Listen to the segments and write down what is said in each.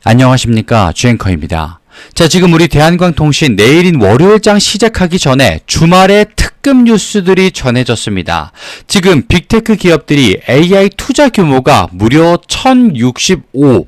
안녕하십니까, 주앵커입니다. 자, 지금 우리 대한광통신 내일인 월요일장 시작하기 전에 주말에 특급 뉴스들이 전해졌습니다. 지금 빅테크 기업들이 AI 투자 규모가 무려 1065조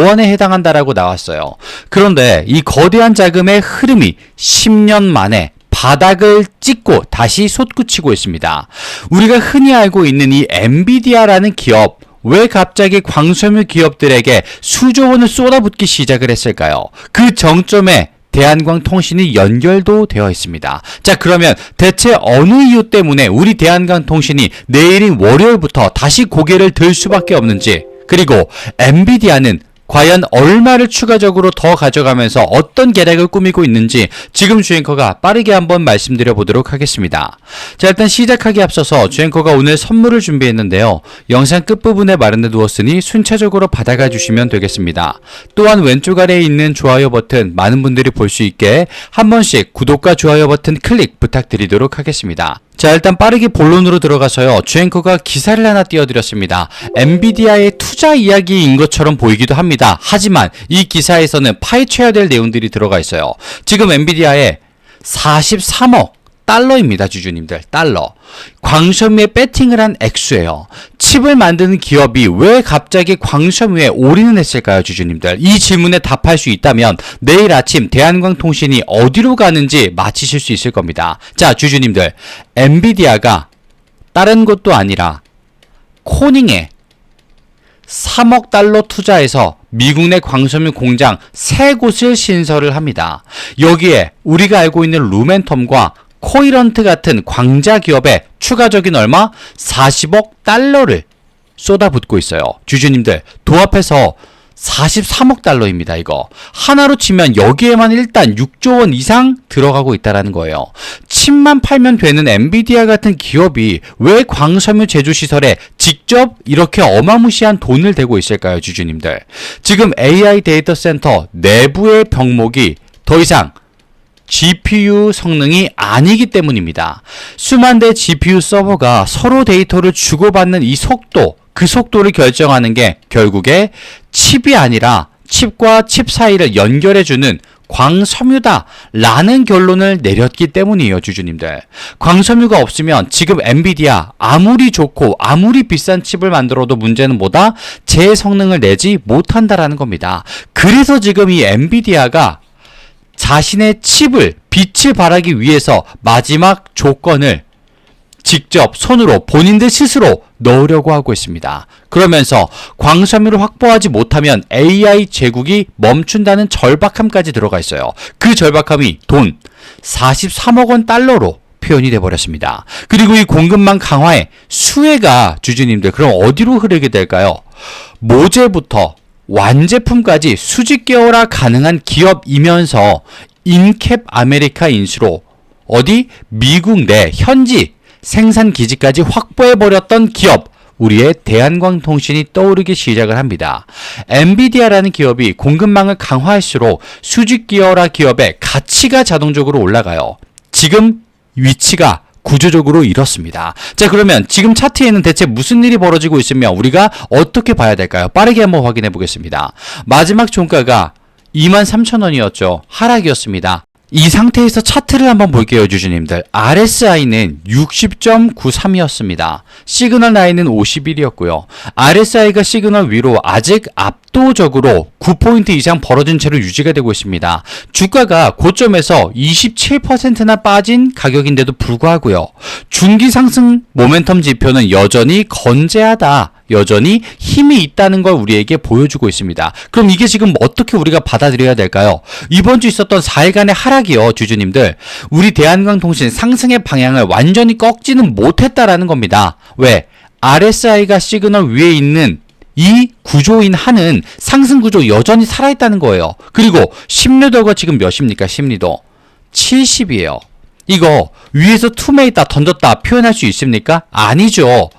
원에 해당한다라고 나왔어요. 그런데 이 거대한 자금의 흐름이 10년 만에 바닥을 찍고 다시 솟구치고 있습니다. 우리가 흔히 알고 있는 이 엔비디아라는 기업, 왜 갑자기 광섬유 기업들에게 수조 원을 쏟아붓기 시작을 했을까요? 그 정점에 대한광통신이 연결도 되어 있습니다. 자, 그러면 대체 어느 이유 때문에 우리 대한광통신이 내일인 월요일부터 다시 고개를 들 수밖에 없는지, 그리고 엔비디아는 과연 얼마를 추가적으로 더 가져가면서 어떤 계략을 꾸미고 있는지 지금 주앵커가 빠르게 한번 말씀드려 보도록 하겠습니다. 자, 일단 시작하기 앞서서 주앵커가 오늘 선물을 준비했는데요. 영상 끝부분에 마련해 두었으니 순차적으로 받아가 주시면 되겠습니다. 또한 왼쪽 아래에 있는 좋아요 버튼, 많은 분들이 볼 수 있게 한 번씩 구독과 좋아요 버튼 클릭 부탁드리도록 하겠습니다. 자, 일단 빠르게 본론으로 들어가서요. 주앵커가 기사를 하나 띄워드렸습니다. 엔비디아의 투자 이야기인 것처럼 보이기도 합니다. 하지만 이 기사에서는 파헤쳐야 될 내용들이 들어가 있어요. 지금 엔비디아에 43억 달러입니다. 주주님들, 달러. 광섬유에 배팅을 한 액수예요. 칩을 만드는 기업이 왜 갑자기 광섬유에 올인을 했을까요? 주주님들, 이 질문에 답할 수 있다면 내일 아침 대한광통신이 어디로 가는지 맞히실 수 있을 겁니다. 자, 주주님들, 엔비디아가 다른 것도 아니라 코닝에 3억 달러 투자해서 미국 내 광섬유 공장 3곳을 신설을 합니다. 여기에 우리가 알고 있는 루멘텀과 코이런트 같은 광자 기업에 추가적인 얼마? 40억 달러를 쏟아붓고 있어요. 주주님들, 도합해서 43억 달러입니다. 이거 하나로 치면 여기에만 일단 6조 원 이상 들어가고 있다는 거예요. 칩만 팔면 되는 엔비디아 같은 기업이 왜 광섬유 제조시설에 직접 이렇게 어마무시한 돈을 대고 있을까요? 주주님들, 지금 AI 데이터 센터 내부의 병목이 더 이상 GPU 성능이 아니기 때문입니다. 수만 대 GPU 서버가 서로 데이터를 주고받는 이 속도, 그 속도를 결정하는 게 결국에 칩이 아니라 칩과 칩 사이를 연결해주는 광섬유다라는 결론을 내렸기 때문이에요. 주주님들, 광섬유가 없으면 지금 엔비디아 아무리 좋고 아무리 비싼 칩을 만들어도 문제는 뭐다? 제 성능을 내지 못한다라는 겁니다. 그래서 지금 이 엔비디아가 자신의 칩을, 빛을 발하기 위해서 마지막 조건을 직접 손으로 본인들 스스로 넣으려고 하고 있습니다. 그러면서 광섬유를 확보하지 못하면 AI 제국이 멈춘다는 절박함까지 들어가 있어요. 그 절박함이 돈 43억 원 달러로 표현이 돼버렸습니다. 그리고 이 공급망 강화의 수혜가, 주주님들, 그럼 어디로 흐르게 될까요? 모재부터 완제품까지 수직 계열화 가능한 기업이면서 인캡 아메리카 인수로 어디 미국 내 현지 생산 기지까지 확보해버렸던 기업, 우리의 대한광통신이 떠오르기 시작을 합니다. 엔비디아라는 기업이 공급망을 강화할수록 수직 계열화 기업의 가치가 자동적으로 올라가요. 지금 위치가 구조적으로 이렇습니다. 자, 그러면 지금 차트에는 대체 무슨 일이 벌어지고 있으며 우리가 어떻게 봐야 될까요? 빠르게 한번 확인해 보겠습니다. 마지막 종가가 23,000원이었죠. 하락이었습니다. 이 상태에서 차트를 한번 볼게요. 주주님들, RSI는 60.93이었습니다. 시그널 라인은 51이었고요. RSI가 시그널 위로 아직 압도적으로 9포인트 이상 벌어진 채로 유지가 되고 있습니다. 주가가 고점에서 27%나 빠진 가격인데도 불구하고요. 중기 상승 모멘텀 지표는 여전히 건재하다, 여전히 힘이 있다는 걸 우리에게 보여주고 있습니다. 그럼 이게 지금 어떻게 우리가 받아들여야 될까요? 이번 주 있었던 4일간의 하락이요, 주주님들, 우리 대한광통신 상승의 방향을 완전히 꺾지는 못했다라는 겁니다. 왜? RSI가 시그널 위에 있는 이 구조인 한은 상승 구조 여전히 살아있다는 거예요. 그리고 심리도가 지금 몇입니까? 심리도 70이에요. 이거 위에서 투매있다 던졌다 표현할 수 있습니까? 아니죠.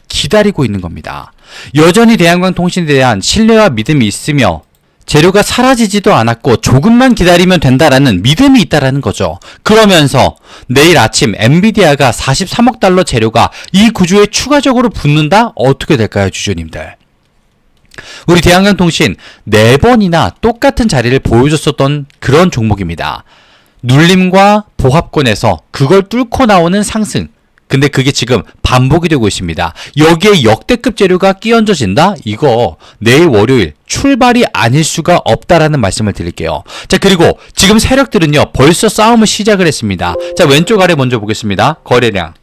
기다리고 있는 겁니다. 여전히 대한광통신에 대한 신뢰와 믿음이 있으며 재료가 사라지지도 않았고 조금만 기다리면 된다라는 믿음이 있다라는 거죠. 그러면서 내일 아침 엔비디아가 43억 달러 재료가 이 구조에 추가적으로 붙는다? 어떻게 될까요, 주주님들? 우리 대한강통신 4번이나 똑같은 자리를 보여줬었던 그런 종목입니다. 눌림과 보합권에서 그걸 뚫고 나오는 상승. 근데 그게 지금 반복이 되고 있습니다. 여기에 역대급 재료가 끼얹어진다? 이거 내일 월요일 출발이 아닐 수가 없다라는 말씀을 드릴게요. 자, 그리고 지금 세력들은요, 벌써 싸움을 시작을 했습니다. 자, 왼쪽 아래 먼저 보겠습니다. 거래량.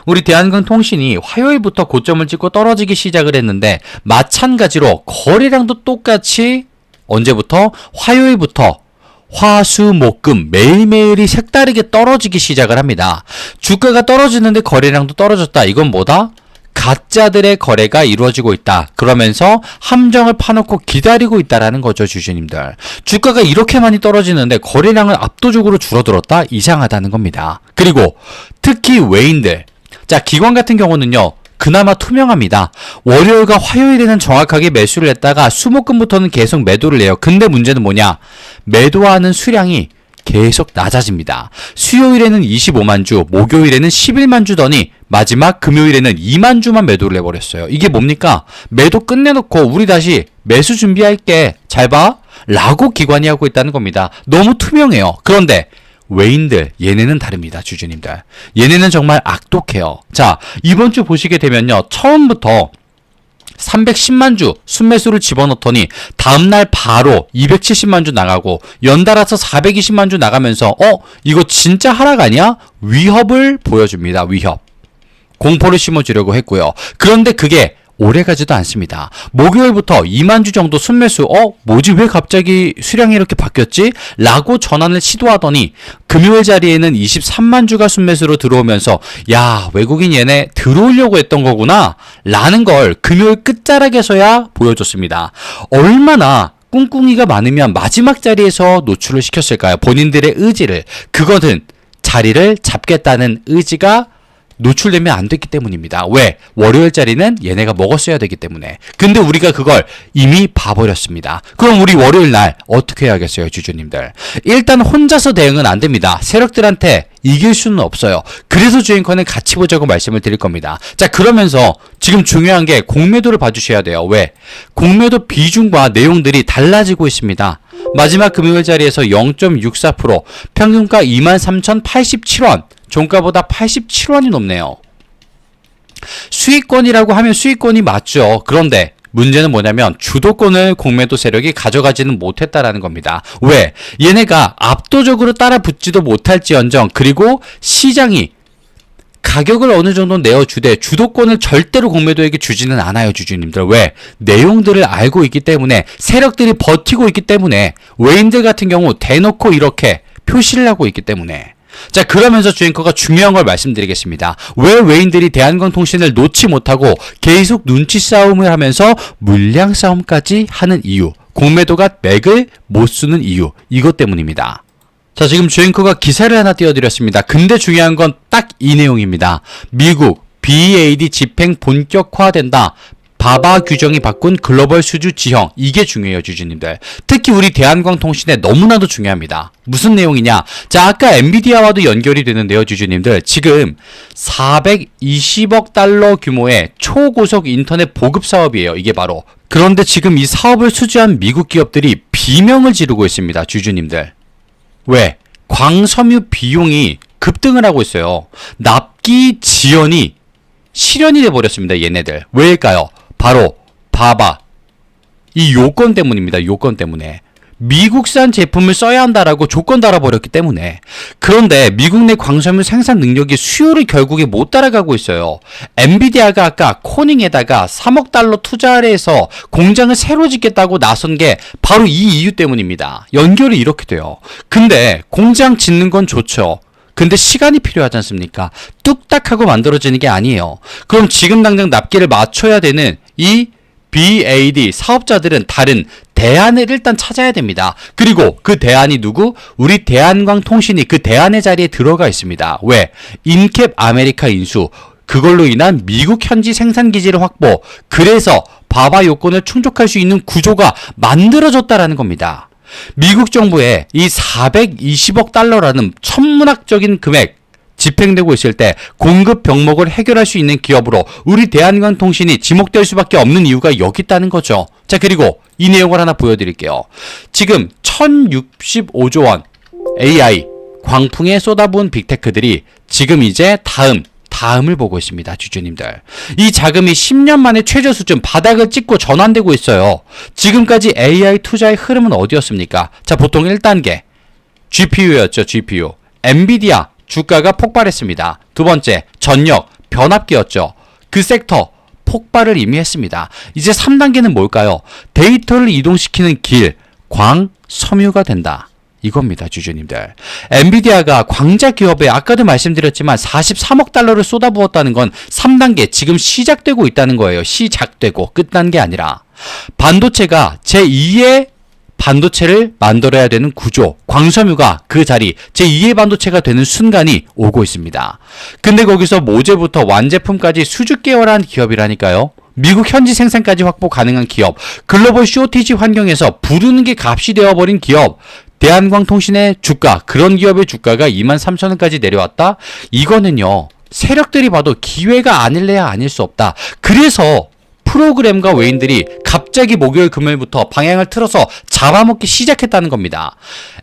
우리 대한강통신이 화요일부터 고점을 찍고 떨어지기 시작을 했는데 마찬가지로 거래량도 똑같이 언제부터? 화요일부터 화수목금 매일매일이 색다르게 떨어지기 시작을 합니다. 주가가 떨어지는데 거래량도 떨어졌다. 이건 뭐다? 가짜들의 거래가 이루어지고 있다. 그러면서 함정을 파놓고 기다리고 있다라는 거죠, 주주님들. 주가가 이렇게 많이 떨어지는데 거래량은 압도적으로 줄어들었다? 이상하다는 겁니다. 그리고 특히 외인들. 자, 기관 같은 경우는요, 그나마 투명합니다. 월요일과 화요일에는 정확하게 매수를 했다가 수목금부터는 계속 매도를 해요. 근데 문제는 뭐냐? 매도하는 수량이 계속 낮아집니다. 수요일에는 25만 주, 목요일에는 11만 주더니 마지막 금요일에는 2만 주만 매도를 해버렸어요. 이게 뭡니까? 매도 끝내놓고 우리 다시 매수 준비할게. 잘 봐. 라고 기관이 하고 있다는 겁니다. 너무 투명해요. 그런데 외인들, 얘네는 다릅니다, 주주님들. 얘네는 정말 악독해요. 자, 이번 주 보시게 되면요, 처음부터 310만 주 순매수를 집어넣더니 다음날 바로 270만 주 나가고 연달아서 420만 주 나가면서 이거 진짜 하락 아니야? 위협을 보여줍니다. 위협. 공포를 심어주려고 했고요. 그런데 그게 오래가지도 않습니다. 목요일부터 2만 주 정도 순매수, 뭐지? 왜 갑자기 수량이 이렇게 바뀌었지? 라고 전환을 시도하더니 금요일 자리에는 23만 주가 순매수로 들어오면서 야, 외국인 얘네 들어오려고 했던 거구나 라는 걸 금요일 끝자락에서야 보여줬습니다. 얼마나 꿍꿍이가 많으면 마지막 자리에서 노출을 시켰을까요? 본인들의 의지를. 그거는 자리를 잡겠다는 의지가 노출되면 안 됐기 때문입니다. 왜? 월요일 자리는 얘네가 먹었어야 되기 때문에. 근데 우리가 그걸 이미 봐버렸습니다. 그럼 우리 월요일 날 어떻게 해야겠어요, 주주님들? 일단 혼자서 대응은 안 됩니다. 세력들한테 이길 수는 없어요. 그래서 주행커는 같이 보자고 말씀을 드릴 겁니다. 자, 그러면서 지금 중요한 게 공매도를 봐주셔야 돼요. 왜? 공매도 비중과 내용들이 달라지고 있습니다. 마지막 금요일 자리에서 0.64%, 평균가 23,087원, 종가보다 87원이 높네요. 수익권이라고 하면 수익권이 맞죠. 그런데 문제는 뭐냐면 주도권을 공매도 세력이 가져가지는 못했다라는 겁니다. 왜? 얘네가 압도적으로 따라붙지도 못할지언정, 그리고 시장이 가격을 어느 정도 내어주되 주도권을 절대로 공매도에게 주지는 않아요, 주주님들. 왜? 내용들을 알고 있기 때문에, 세력들이 버티고 있기 때문에, 외인들 같은 경우 대놓고 이렇게 표시를 하고 있기 때문에. 자, 그러면서 주앵커가 중요한 걸 말씀드리겠습니다. 왜 외인들이 대한강통신을 놓지 못하고 계속 눈치 싸움을 하면서 물량 싸움까지 하는 이유, 공매도가 맥을 못 쓰는 이유, 이것 때문입니다. 자, 지금 주앵커가 기사를 하나 띄워드렸습니다. 근데 중요한 건 딱 이 내용입니다. 미국 BAD 집행 본격화된다. 바바 규정이 바꾼 글로벌 수주 지형. 이게 중요해요, 주주님들. 특히 우리 대한광통신에 너무나도 중요합니다. 무슨 내용이냐? 자, 아까 엔비디아와도 연결이 되는데요, 주주님들. 지금 420억 달러 규모의 초고속 인터넷 보급 사업이에요, 이게 바로. 그런데 지금 이 사업을 수주한 미국 기업들이 비명을 지르고 있습니다, 주주님들. 왜? 광섬유 비용이 급등을 하고 있어요. 납기 지연이 실현이 돼버렸습니다, 얘네들. 왜일까요? 바로 바바, 이 요건 때문입니다. 요건 때문에. 미국산 제품을 써야 한다라고 조건 달아버렸기 때문에. 그런데 미국 내 광섬유 생산 능력이 수요를 결국에 못 따라가고 있어요. 엔비디아가 아까 코닝에다가 3억 달러 투자를 해서 공장을 새로 짓겠다고 나선 게 바로 이 이유 때문입니다. 연결이 이렇게 돼요. 근데 공장 짓는 건 좋죠. 근데 시간이 필요하지 않습니까? 뚝딱 하고 만들어지는 게 아니에요. 그럼 지금 당장 납기를 맞춰야 되는 이 BAD 사업자들은 다른 대안을 일단 찾아야 됩니다. 그리고 그 대안이 누구? 우리 대한광통신이 그 대안의 자리에 들어가 있습니다. 왜? 인캡 아메리카 인수, 그걸로 인한 미국 현지 생산기지를 확보, 그래서 바바 요건을 충족할 수 있는 구조가 만들어졌다라는 겁니다. 미국 정부의 이 420억 달러라는 천문학적인 금액, 집행되고 있을 때 공급 병목을 해결할 수 있는 기업으로 우리 대한광통신이 지목될 수밖에 없는 이유가 여기 있다는 거죠. 자, 그리고 이 내용을 하나 보여드릴게요. 지금 1065조 원 AI 광풍에 쏟아부은 빅테크들이 지금 이제 다음을 보고 있습니다. 주주님들. 이 자금이 10년 만에 최저 수준 바닥을 찍고 전환되고 있어요. 지금까지 AI 투자의 흐름은 어디였습니까? 자, 보통 1단계 GPU였죠. GPU. 엔비디아 주가가 폭발했습니다. 두 번째, 전력, 변압기였죠. 그 섹터 폭발을 이미 했습니다. 이제 3단계는 뭘까요? 데이터를 이동시키는 길, 광, 섬유가 된다. 이겁니다, 주주님들. 엔비디아가 광자 기업에 아까도 말씀드렸지만 43억 달러를 쏟아부었다는 건 3단계 지금 시작되고 있다는 거예요. 시작되고 끝난 게 아니라. 반도체가 제2의 반도체를 만들어야 되는 구조, 광섬유가 그 자리, 제2의 반도체가 되는 순간이 오고 있습니다. 근데 거기서 모재부터 완제품까지 수주계열한 기업이라니까요. 미국 현지 생산까지 확보 가능한 기업, 글로벌 쇼티지 환경에서 부르는 게 값이 되어버린 기업, 대한광통신의 주가, 그런 기업의 주가가 23,000원까지 내려왔다? 이거는요, 세력들이 봐도 기회가 아닐래야 아닐 수 없다. 그래서 프로그램과 외인들이 갑자기 목요일 금요일부터 방향을 틀어서 잡아먹기 시작했다는 겁니다.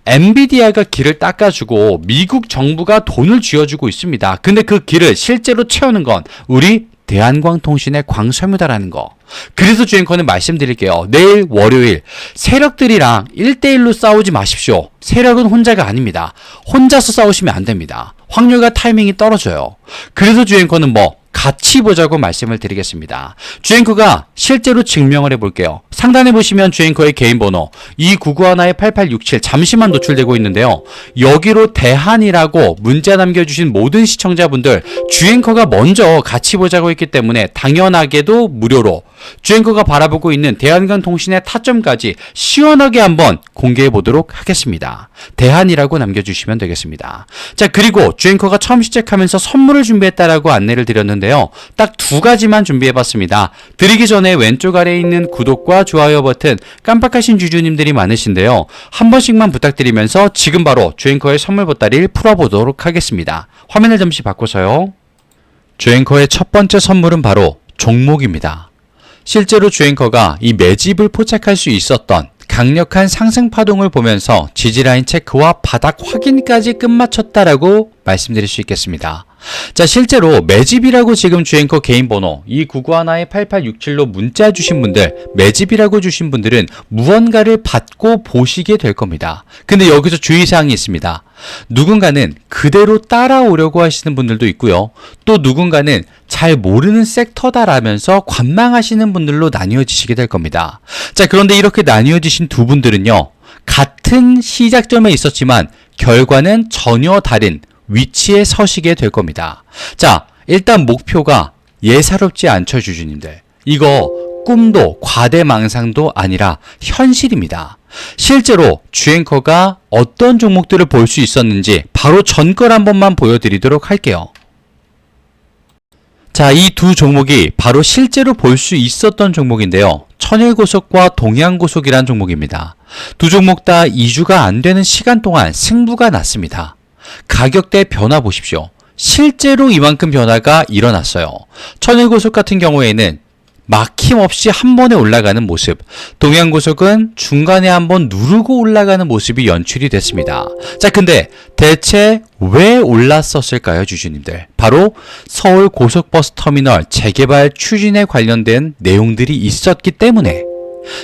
엔비디아가 길을 닦아주고 미국 정부가 돈을 쥐어주고 있습니다. 근데 그 길을 실제로 채우는 건 우리 대한광통신의 광섬유다라는 거. 그래서 주앵커는 말씀드릴게요. 내일 월요일 세력들이랑 1대1로 싸우지 마십시오. 세력은 혼자가 아닙니다. 혼자서 싸우시면 안 됩니다. 확률과 타이밍이 떨어져요. 그래서 주앵커는 같이 보자고 말씀을 드리겠습니다. 주앵커가 실제로 증명을 해볼게요. 상단에 보시면 주앵커의 개인 번호 2991-8867 잠시만 노출되고 있는데요. 여기로 대한이라고 문자 남겨주신 모든 시청자분들 주앵커가 먼저 같이 보자고 했기 때문에 당연하게도 무료로 주앵커가 바라보고 있는 대한광통신의 타점까지 시원하게 한번 공개해 보도록 하겠습니다. 대한이라고 남겨주시면 되겠습니다. 자, 그리고 주앵커가 처음 시작하면서 선물을 준비했다라고 안내를 드렸는데요. 딱 두 가지만 준비해봤습니다. 드리기 전에 왼쪽 아래에 있는 구독과 좋아요 버튼 깜빡하신 주주님들이 많으신데요. 한 번씩만 부탁드리면서 지금 바로 주앵커의 선물 보따리를 풀어보도록 하겠습니다. 화면을 잠시 바꿔서요. 주앵커의 첫 번째 선물은 바로 종목입니다. 실제로 주앵커가 이 매집을 포착할 수 있었던 강력한 상승 파동을 보면서 지지라인 체크와 바닥 확인까지 끝마쳤다라고 말씀드릴 수 있겠습니다. 자, 실제로 매집이라고 지금 주앵커 개인 번호 2991-8867로 문자 주신 분들, 매집이라고 주신 분들은 무언가를 받고 보시게 될 겁니다. 근데 여기서 주의사항이 있습니다. 누군가는 그대로 따라오려고 하시는 분들도 있고요. 또 누군가는 잘 모르는 섹터다라면서 관망하시는 분들로 나뉘어지시게 될 겁니다. 자, 그런데 이렇게 나뉘어지신 두 분들은요, 같은 시작점에 있었지만 결과는 전혀 다른 위치에 서시게 될 겁니다. 자, 일단 목표가 예사롭지 않죠, 주주님들. 이거 꿈도 과대망상도 아니라 현실입니다. 실제로 주앵커가 어떤 종목들을 볼 수 있었는지 바로 전걸 한 번만 보여드리도록 할게요. 자, 이 두 종목이 바로 실제로 볼 수 있었던 종목인데요. 천일고속과 동양고속이란 종목입니다. 두 종목 다 2주가 안 되는 시간 동안 승부가 났습니다. 가격대 변화 보십시오. 실제로 이만큼 변화가 일어났어요. 천일고속 같은 경우에는 막힘없이 한 번에 올라가는 모습, 동양고속은 중간에 한번 누르고 올라가는 모습이 연출이 됐습니다. 자, 근데 대체 왜 올랐었을까요, 주주님들? 바로 서울 고속버스 터미널 재개발 추진에 관련된 내용들이 있었기 때문에.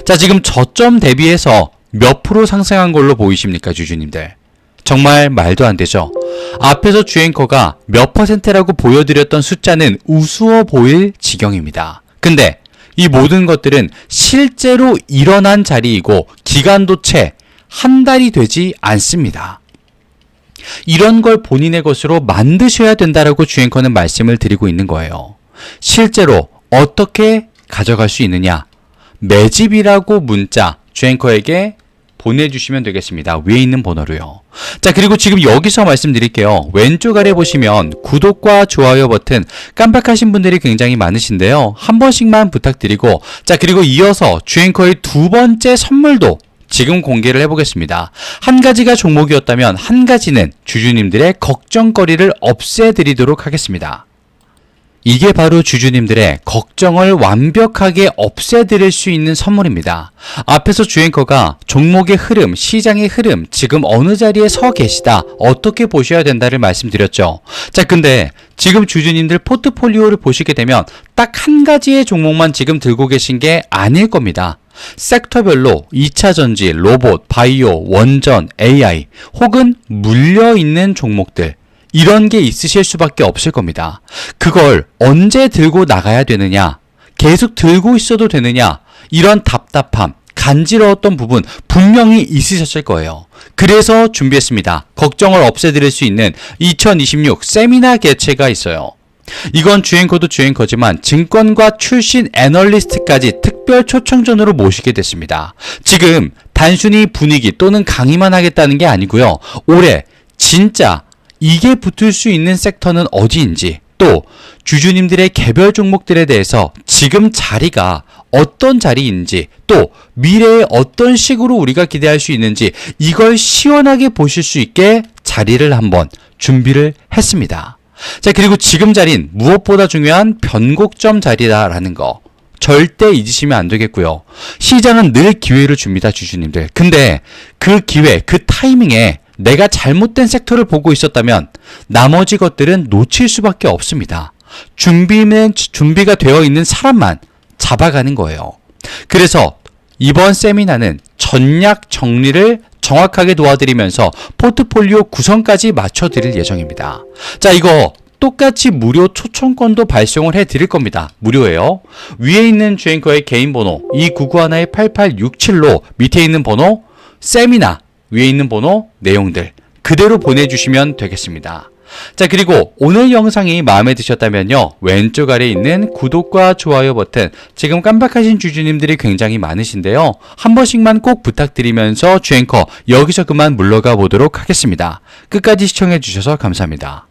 자, 지금 저점 대비해서 몇 프로 상승한 걸로 보이십니까, 주주님들? 정말 말도 안 되죠. 앞에서 주앵커가 몇 퍼센트라고 보여드렸던 숫자는 우스워 보일 지경입니다. 근데 이 모든 것들은 실제로 일어난 자리이고 기간도 채 한 달이 되지 않습니다. 이런 걸 본인의 것으로 만드셔야 된다라고 주앵커는 말씀을 드리고 있는 거예요. 실제로 어떻게 가져갈 수 있느냐? 매집이라고 문자 주앵커에게 보내주시면 되겠습니다. 위에 있는 번호로요. 자, 그리고 지금 여기서 말씀드릴게요. 왼쪽 아래 보시면 구독과 좋아요 버튼 깜빡하신 분들이 굉장히 많으신데요. 한 번씩만 부탁드리고, 자, 그리고 이어서 주앵커의 두 번째 선물도 지금 공개를 해보겠습니다. 한 가지가 종목이었다면 한 가지는 주주님들의 걱정거리를 없애드리도록 하겠습니다. 이게 바로 주주님들의 걱정을 완벽하게 없애드릴 수 있는 선물입니다. 앞에서 주앵커가 종목의 흐름, 시장의 흐름, 지금 어느 자리에 서 계시다, 어떻게 보셔야 된다를 말씀드렸죠. 자, 근데 지금 주주님들 포트폴리오를 보시게 되면 딱 한 가지의 종목만 지금 들고 계신 게 아닐 겁니다. 섹터별로 2차전지, 로봇, 바이오, 원전, AI 혹은 물려있는 종목들, 이런 게 있으실 수밖에 없을 겁니다. 그걸 언제 들고 나가야 되느냐, 계속 들고 있어도 되느냐, 이런 답답함, 간지러웠던 부분 분명히 있으셨을 거예요. 그래서 준비했습니다. 걱정을 없애드릴 수 있는 2026 세미나 개최가 있어요. 이건 주앵커도 주앵커지만 증권과 출신 애널리스트까지 특별 초청전으로 모시게 됐습니다. 지금 단순히 분위기 또는 강의만 하겠다는 게 아니고요. 올해 진짜 이게 붙을 수 있는 섹터는 어디인지, 또 주주님들의 개별 종목들에 대해서 지금 자리가 어떤 자리인지, 또 미래에 어떤 식으로 우리가 기대할 수 있는지, 이걸 시원하게 보실 수 있게 자리를 한번 준비를 했습니다. 자, 그리고 지금 자리는 무엇보다 중요한 변곡점 자리다라는 거 절대 잊으시면 안 되겠고요. 시장은 늘 기회를 줍니다, 주주님들. 근데 그 기회, 그 타이밍에 내가 잘못된 섹터를 보고 있었다면 나머지 것들은 놓칠 수밖에 없습니다. 준비가 되어 있는 사람만 잡아가는 거예요. 그래서 이번 세미나는 전략 정리를 정확하게 도와드리면서 포트폴리오 구성까지 맞춰드릴 예정입니다. 자, 이거 똑같이 무료 초청권도 발송을 해드릴 겁니다. 무료예요. 위에 있는 주앵커의 개인 번호 2991-8867로 밑에 있는 번호 세미나, 위에 있는 번호 내용들 그대로 보내주시면 되겠습니다. 자, 그리고 오늘 영상이 마음에 드셨다면요, 왼쪽 아래에 있는 구독과 좋아요 버튼, 지금 깜빡하신 주주님들이 굉장히 많으신데요, 한 번씩만 꼭 부탁드리면서 주앵커 여기서 그만 물러가 보도록 하겠습니다. 끝까지 시청해 주셔서 감사합니다.